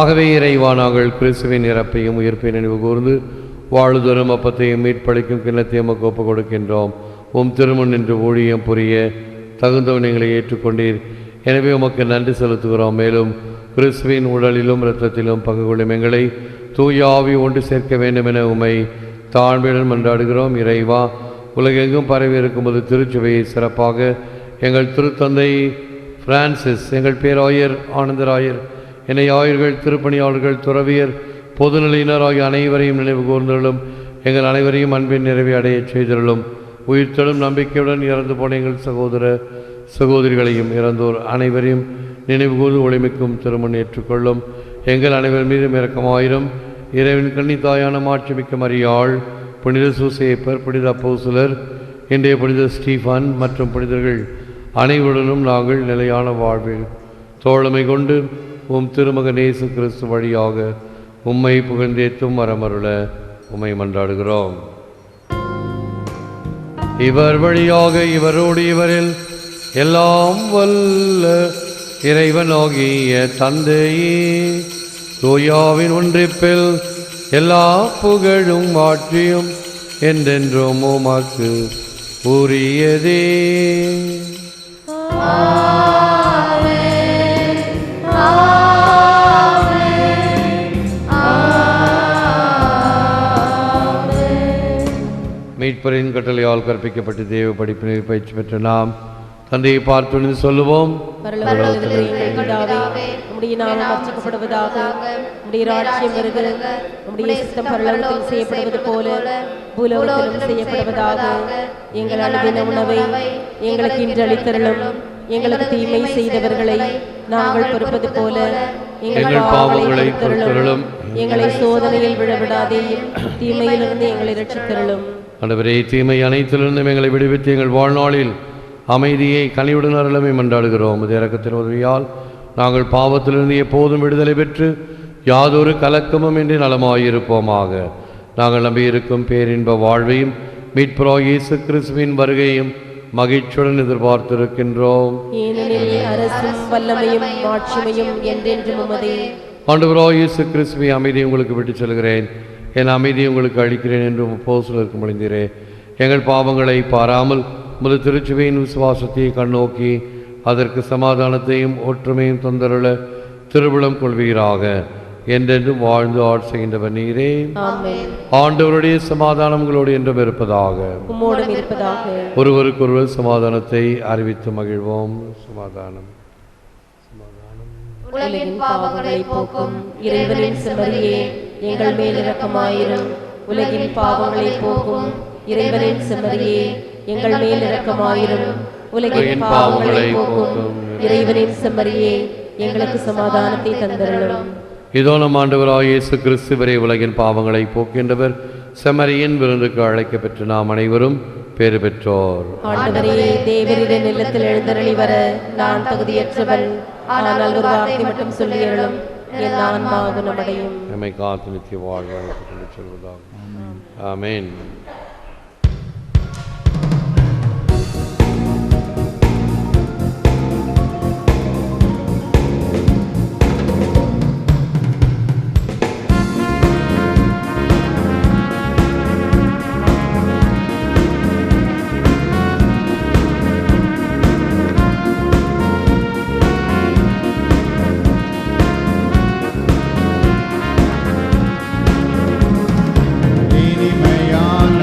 ஆகவே இறைவா, நாங்கள் கிறிஸ்துவின் இறப்பையும் உயிர்ப்பையும் நினைவு கூர்ந்து வாழுதரும் அப்பத்தையும் மீட்பளிக்கும் கிண்ணத்தையும் ஒப்பு கொடுக்கின்றோம். உம் திருமுன் நின்று ஊழியம் புரிய தகுந்தவன் எங்களை ஏற்றுக்கொண்டீர். எனவே உமக்கு நன்றி செலுத்துகிறோம். மேலும் கிறிஸ்துவின் உடலிலும் இரத்தத்திலும் பங்கு கொள்ளும் எங்களை தூய ஆவி ஒன்று சேர்க்க வேண்டும் என உம்மை தாழ்மையுடன் மன்றாடுகிறோம். இறைவா, உலகெங்கும் பரவி இருக்கும்போது திருச்சபையை சிறப்பாக எங்கள் திருத்தந்தை பிரான்சிஸ், எங்கள் பேராயர் ஆனந்தராயர், இணை ஆயர்கள், திருப்பணியாளர்கள், துறவியர், பொதுநிலையினர் ஆகிய அனைவரையும் நினைவு கூர்ந்தருளும். எங்கள் அனைவரையும் அன்பின் நிறைவை அடையச் செய்தருளும். உயிர்த்தெழும் நம்பிக்கையுடன் இறந்து போன எங்கள் சகோதர சகோதரிகளையும் இறந்தோர் அனைவரையும் நினைவு கூர்ந்து ஒளிமிக்கும் திருமணம் ஏற்றுக்கொள்ளும். எங்கள் அனைவர் மீதும் இரக்கமாயிரும். இறைவன் கன்னித்தாயான மாட்சிமிக்க மரியாள், புனித சூசேப்பர், புனித அப்போஸ்தலர், இன்றைய புனித ஸ்டீஃபன் மற்றும் புனிதர்கள் அனைவருடனும் நாங்கள் நிலையான வாழ்வில் தோழமை கொண்டு உம் திருமகன் இயேசு கிறிஸ்து வழியாக உம்மை புகழ்ந்தேத்தும் வரமருள உம்மை மன்றாடுகிறோம். இவர் வழியாக, இவரோடு, இவரில் எல்லாம் வல்ல இறைவனாகிய தந்தையே, தூயாவின் ஒன்றிப்பில் எல்லா புகழும் மாற்றியும் என்றென்றும் உமக்கு உரியதே. மீட்பரின் கட்டளையால் கற்பிக்கப்பட்டு தேவ படிப்பினை பயிற்சி பெற்ற நாம் தந்தையை பார்த்து சொல்லுவோம். உம்முடைய நாமம் அர்ச்சிக்கப்படுவதாக, உம்முடைய ராஜ்யம் வருக, உம்முடைய சித்தம் பரலோகத்தில் செய்யப்படுவது போல பூலோகத்திலும் செய்யப்படுவதாக. எங்கள் அனுதின உணவை எங்களுக்கு இன்று அளித்தருளும். எங்களுக்கு தீமை செய்தவர்களை நாங்கள் பொறுப்பது போல எங்கள் பாவங்களை பொறுத்தருளும். எங்களை சோதனையில் விழவிடாதேயும், தீமையிலிருந்து எங்களை ரட்சித்தருளும். ஆண்டவரே, தீமை அனைத்திலிருந்தும் எங்களை விடுவித்து எங்கள் வாழ்நாளில் அமைதியை கனிவுடன் அருளமை மன்றாடுகிறோம். இது இரக்கத்தின் உதவியால் நாங்கள் பாவத்திலிருந்து எப்போதும் விடுதலை பெற்று யாதொரு கலக்கமும் இன்றி நலமாயிருப்போமாக. நாங்கள் நம்பியிருக்கும் பேரின்ப வாழ்வையும் மீட்பராகிய இயேசு கிறிஸ்துவின் வருகையும் மகிழ்ச்சியுடன் எதிர்பார்த்திருக்கின்றோம். ஏனெனில் அரசும் வல்லமையும் மாட்சிமையும் என்றென்றும் உமதே. ஆண்டவராகிய இயேசு கிறிஸ்துவை அமைதியை உங்களுக்கு விட்டுச் செல்கிறேன், என் அமைதியை உங்களுக்கு அளிக்கிறேன் என்று அப்போஸ்தலருக்கு மொழிந்தீரே. எங்கள் பாவங்களை பாராமல் முழு திருச்சபையின் விசுவாசத்தை கண்ணோக்கி அதற்கு சமாதானத்தையும் ஒற்றுமையும் தந்தருள திருவிழம் கொள்வீராக. என்றென்றும் வாழ்ந்து ஆட்சி செய்கின்றவர் நீரே. ஆண்டவருடைய சமாதானம் உங்களோடு என்றும் இருப்பதாக. ஒருவருக்கொருவர் சமாதானத்தை அறிவித்து மகிழ்வோம். சமாதானம். உலகின் பாவங்களை போக்கும் இறைவனின் செம்மறியே, எங்கள் மேல் இரக்கமாயிரும். உலகின் பாவங்களை போக்கும் இறைவனின் செம்மறியே, எங்கள் மேல் இரக்கமாயிரும். உலகின் பாவங்களை போக்கும் இறைவனின் செம்மறியே, எங்களுக்கு சமாதானத்தை தந்தருளும். இதோ நம் ஆண்டவராகிய இயேசு கிறிஸ்துவரே, உலகின் பாவங்களை போக்கின்றவர், செம்மறியின் விருந்துக்கு அழைக்கப்பெற்று நாம் அனைவரும் பேறு பெற்றோர். ஆண்டவரே, தேவரின் இல்லத்தில் எழுந்தருளி வர நான் தகுதியற்றவன். ஆனால் ஒரு வார்த்தை மட்டும் சொல்லி அருளும், என் ஆன்மா குணமடையும். நம்மை காத்து நித்திய வாழ்வாக சொல்வதாக. ஆமென். இனிமையான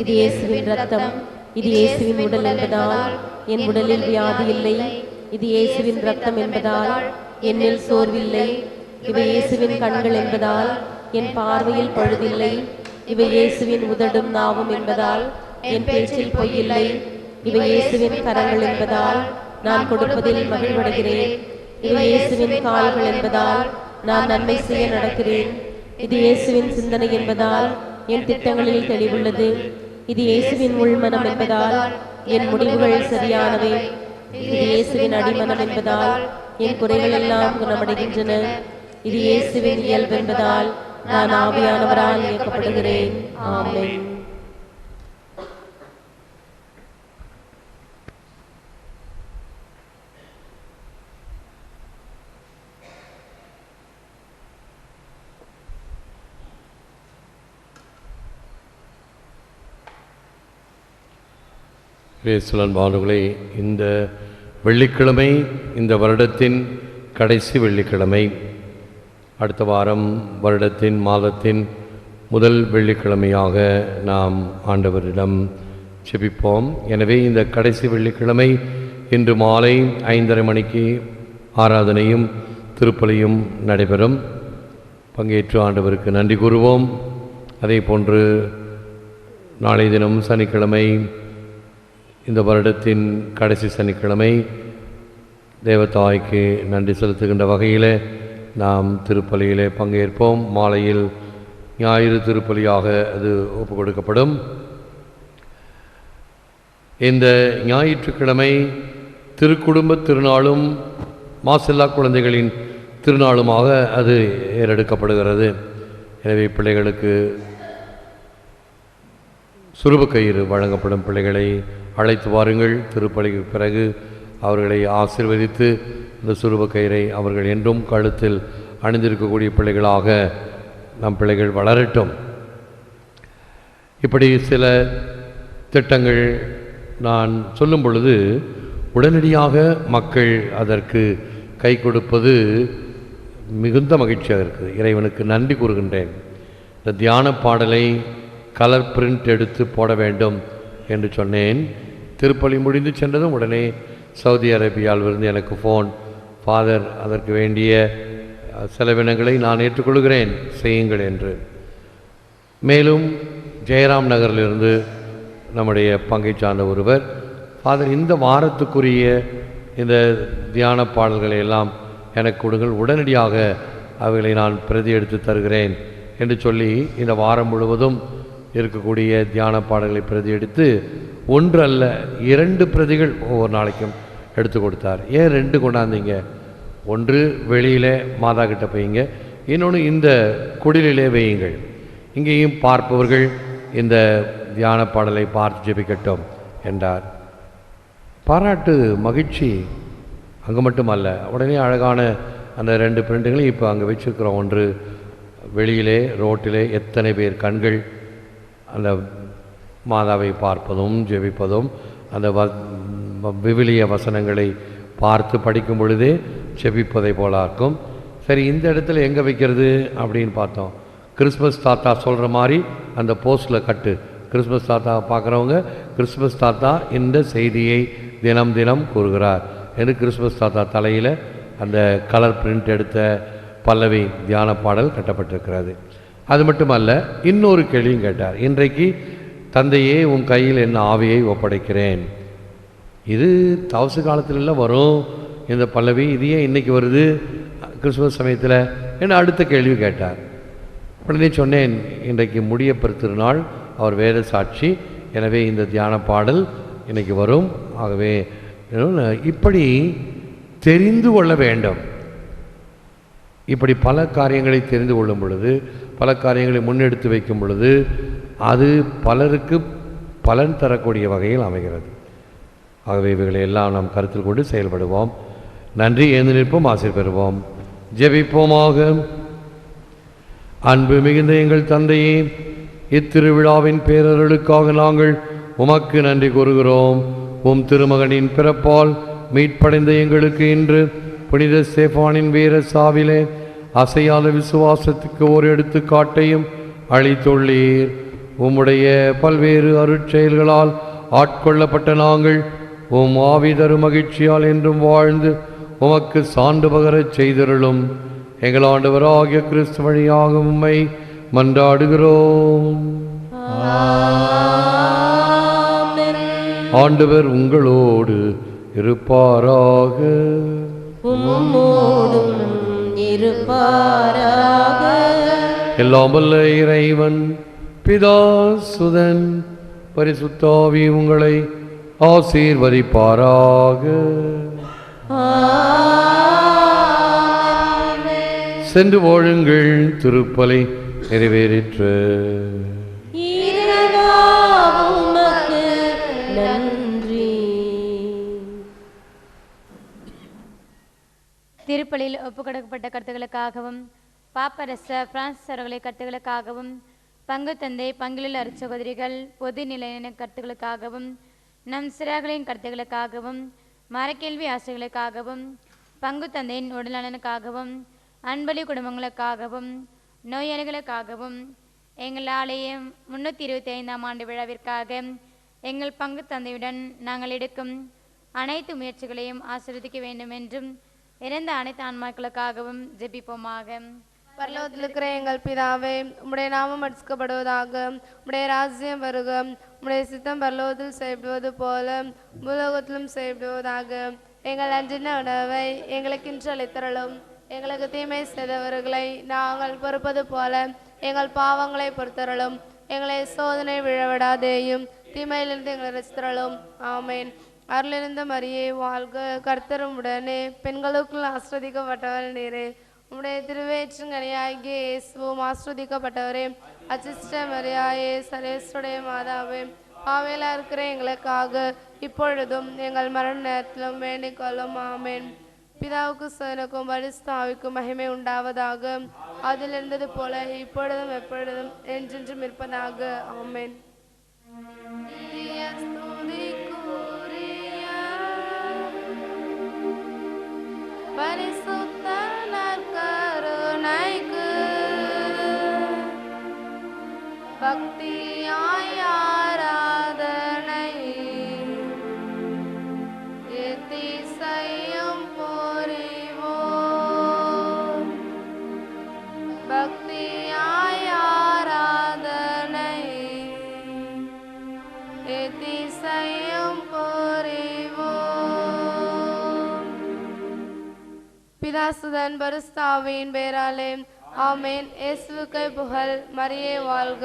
இது இயேசுவின் இரத்தம், இது இயேசுவின் உடல் என்பதால் என் உடலில் வியாதி இல்லை. இது இயேசுவின் இரத்தம் என்பதால் என்னில் சோர்வில்லை. இவை இயேசுவின் கண்கள் என்பதால் என் பார்வையில் பழுதில்லை. இவை இயேசுவின் உதடும் நாவும் என்பதால் என் பேச்சில் பொய்யில்லை. இவை இயேசுவின் கரங்கள் என்பதால் நான் கொடுப்பதில் மகிழ்வடைகிறேன். இவை இயேசுவின் கால்கள் என்பதால் நான் நன்மை செய்ய நடக்கிறேன். இது இயேசுவின் சிந்தனை என்பதால் என் திட்டங்களில் தெளிவுள்ளது. இது இயேசுவின் உள்மனம் என்பதால் என் முடிவுகள் சரியானவை. இது இயேசுவின் அடிமனம் என்பதால் என் குறைகள் எல்லாம் குணமடைகின்றன. இது இயேசுவின் இயல்பு என்பதால் நான் ஆவியானவரால் இயக்கப்படுகிறேன். ஆமென். கிறிஸ்துவின் அன்பானவர்களே, இந்த வெள்ளிக்கிழமை இந்த வருடத்தின் கடைசி வெள்ளிக்கிழமை. அடுத்த வாரம் வருடத்தின் மாதத்தின் முதல் வெள்ளிக்கிழமையாக நாம் ஆண்டவரிடம் ஜெபிப்போம். எனவே இந்த கடைசி வெள்ளிக்கிழமை இன்று மாலை 5:30 மணிக்கு ஆராதனையும் திருப்பலியும் நடைபெறும். பங்கேற்று ஆண்டவருக்கு நன்றி கூறுவோம். அதே போன்று நாளை தினம் சனிக்கிழமை, இந்த வருடத்தின் கடைசி சனிக்கிழமை, தேவதாய்க்கு நன்றி செலுத்துகின்ற வகையில் நாம் திருப்பலியிலே பங்கேற்போம். மாலையில் ஞாயிறு திருப்பலியாக அது ஒப்புக் கொடுக்கப்படும். இந்த ஞாயிற்றுக்கிழமை திருக்குடும்ப திருநாளும் மாசில்லா குழந்தைகளின் திருநாளுமாக அது ஏறெடுக்கப்படுகிறது. எனவே பிள்ளைகளுக்கு சுருபக்கயிறு வழங்கப்படும். பிள்ளைகளை அழைத்து வாருங்கள். திருப்பலிக்கு பிறகு அவர்களை ஆசீர்வதித்து இந்த சுருபக்கயிறை அவர்கள் என்றும் கழுத்தில் அணிந்திருக்கக்கூடிய பிள்ளைகளாக நம் பிள்ளைகள் வளரட்டும். இப்படி சில திட்டங்கள் நான் சொல்லும் பொழுது உடனடியாக மக்கள் அதற்கு கை கொடுப்பது மிகுந்த மகிழ்ச்சியாக இருக்குது. இறைவனுக்கு நன்றி கூறுகின்றேன். இந்த தியான பாடலை கலர் பிரிண்ட் எடுத்து போட வேண்டும் என்று சொன்னேன். திருப்பலி முடிந்து சென்றதும் உடனே சவுதி அரேபியாவிலிருந்து எனக்கு ஃபோன், ஃபாதர் அதற்கு வேண்டிய செலவினங்களை நான் ஏற்றுக்கொள்கிறேன், செய்யுங்கள் என்று. மேலும் ஜெயராம் நகரிலிருந்து நம்முடைய பங்கை சார்ந்த ஒருவர், ஃபாதர் இந்த வாரத்துக்குரிய இந்த தியான பாடல்களை எல்லாம் எனக்கு கொடுங்கள், உடனடியாக அவைகளை நான் பிரதி எடுத்து தருகிறேன் என்று சொல்லி இந்த வாரம் முழுவதும் இருக்கக்கூடிய தியான பாடல்களை பிரதி எடுத்து 1 அல்ல 2 பிரதிகள் ஒவ்வொரு நாளைக்கும் எடுத்து கொடுத்தார். ஏன் 2 கொண்டாந்தீங்க? ஒன்று வெளியிலே மாதா கிட்ட வைங்க, இன்னொன்று இந்த குடிலே வையுங்கள். இங்கேயும் பார்ப்பவர்கள் இந்த தியான பாடலை பார்த்து ஜெபிக்கட்டும் என்றார். பாராட்டு, மகிழ்ச்சி. அங்கே மட்டுமல்ல, உடனே அழகான அந்த 2 பிரிண்டுகளையும் இப்போ அங்கே வச்சுருக்கிறோம். ஒன்று வெளியிலே ரோட்டிலே எத்தனை பேர் கண்கள் அந்த மாதாவை பார்ப்பதும் ஜெபிப்பதும் அந்த விவிலிய வசனங்களை பார்த்து படிக்கும் பொழுதே ஜெபிப்பதை போல இருக்கும். சரி, இந்த இடத்துல எங்கே வைக்கிறது அப்படின்னு பார்த்தோம். கிறிஸ்மஸ் தாத்தா சொல்கிற மாதிரி அந்த போஸ்டில் கட்டு. கிறிஸ்மஸ் தாத்தாவை பார்க்குறவங்க, கிறிஸ்மஸ் தாத்தா இந்த செய்தியை தினம் தினம் கூறுகிறார் என்று கிறிஸ்மஸ் தாத்தா தலையில் அந்த கலர் பிரிண்ட் எடுத்த பல்லவி தியான பாடல் கட்டப்பட்டிருக்கிறது. அது மட்டுமல்ல, இன்னொரு கேள்வியும் கேட்டார். இன்றைக்கு தந்தையே உன் கையில் என் ஆவியை ஒப்படைக்கிறேன். இது தவசு காலத்திலெல்லாம் வரும் இந்த பல்லவி, இது ஏன் இன்றைக்கி வருது கிறிஸ்துமஸ் சமயத்தில் என்ன அடுத்த கேள்வி கேட்டார். உடனே சொன்னேன், இன்றைக்கு முடியப்பர் திருநாள், அவர் வேத சாட்சி, எனவே இந்த தியான பாடல் இன்றைக்கி வரும். ஆகவே இப்படி தெரிந்து கொள்ள வேண்டும். இப்படி பல காரியங்களை தெரிந்து கொள்ளும் பொழுது, பல காரியங்களை முன்னெடுத்து வைக்கும் பொழுது அது பலருக்கு பலன் தரக்கூடிய வகையில் அமைகிறது. ஆகவே இவைகளை எல்லாம் நாம் கருத்தில் கொண்டு செயல்படுவோம். நன்றி. எழுந்து நிற்போம், ஆசீர் பெறுவோம். ஜெபிப்போமாக. அன்பு மிகுந்த எங்கள் தந்தையே, இத்திருவிழாவின் பேரருளுக்காக நாங்கள் உமக்கு நன்றி கூறுகிறோம். உம் திருமகனின் பிறப்பால் மீட்படைந்த எங்களுக்கு இன்று புனித ஸ்தேஃபானின் வீர சாவிலே அசையாத விசுவாசத்துக்கு ஒரு எடுத்துக்காட்டையும் அளித்துள்ளீர். உம்முடைய பல்வேறு அருட்செயல்களால் ஆட்கொள்ளப்பட்ட நாங்கள் உம் ஆவிதரு மகிழ்ச்சியால் என்றும் வாழ்ந்து உமக்கு சான்று பகரச் செய்தருளும். எங்கள் ஆண்டவராகிய கிறிஸ்து வழியாக உம்மை மன்றாடுகிறோம். ஆண்டவர் உங்களோடு இருப்பாராக. உம்மோடும் இருப்பாராக. எல்லாம் வல்ல இறைவன் பிதா சுதன் பரிசுத்தாவி உங்களை ஆசீர்வதிப்பாராக. சென்று வாழுங்கள், திருப்பலி நிறைவேறிற்று. இறைவா உமக்கு நன்றி. திருப்பலியில் ஒப்புக்கொடுக்கப்பட்ட கருத்துக்களுக்காகவும் பாப்பரச பிரான்சிஸ் அவர்களை கருத்துக்களுக்காகவும் பங்கு தந்தை பங்கிலுள்ள அருட்சகோதரிகள் பொது நிலையின கருத்துக்களுக்காகவும் நம் சிறார்களின் கருத்துக்களுக்காகவும் மரக்கேள்வி ஆசைகளுக்காகவும் பங்கு தந்தையின் உடல்நலனுக்காகவும் அன்பளி குடும்பங்களுக்காகவும் நோயாளிகளுக்காகவும் எங்கள் ஆலயம் 325ஆம் ஆண்டு விழாவிற்காக எங்கள் பங்கு தந்தையுடன் நாங்கள் எடுக்கும் அனைத்து முயற்சிகளையும் ஆசீர்வதிக்க வேண்டும் என்றும் இறந்த அனைத்து ஆன்மாக்களுக்காகவும் ஜெபிப்போமாக. பரலோகத்தில் இருக்கிற எங்கள் பிதாவே, உம்முடைய நாமம் அர்ச்சிக்கப்படுவதாக. உம்முடைய ராஜ்யம் வருக. உம்முடைய சித்தம் பரலோகத்தில் செய்யப்படுவது போல பூலோகத்திலும் செய்யப்படுவதாக. எங்கள் அன்றாட உணவை எங்களுக்கு இன்று அளித்தருளும். எங்களுக்கு தீமை செய்தவர்களை நாங்கள் பொறுப்பது போல எங்கள் பாவங்களை பொறுத்தருளும். எங்களை சோதனை விழவிடாதேயும் தீமையிலிருந்து எங்களை ரசித்தருளும். ஆமேன். அருளிருந்த மரியே வாழ்க, கர்த்தரும் உடனே பெண்களுக்குள் ஆஸ்வதிக்கப்பட்டவர் நீரே. உம்முடைய திருவேற்றுங்கனியாகிய இயேசுவும் ஆஸ்வதிக்கப்பட்டவரே. அச்சிஷ்ட மரியாயே, சரேசுடைய மாதாவே, பாவையில இருக்கிற எங்களுக்காக இப்பொழுதும் எங்கள் மரண நேரத்திலும் வேண்டிக் கொள்ளும். ஆமேன். பிதாவுக்கு சனுக்கும் பரிசுத்தாவிக்கும் மகிமை உண்டாவதாக. அதில் இருந்தது போல இப்பொழுதும் எப்பொழுதும் என்றென்றும் இருப்பதாக. ஆமேன். பரிசுத்த நற்கருணைக்கு பக்தியாய் ஆராதனை எத்திசையும் புரிவோம். பக்தியாய் ஆராதனை எத்திசையும் புரிவோம். பிதாசுதன் பரிசுத்தாவியின் பேராலே ஆமேன். இயேசுவுக்கே புகழ். மரியே வாழ்க.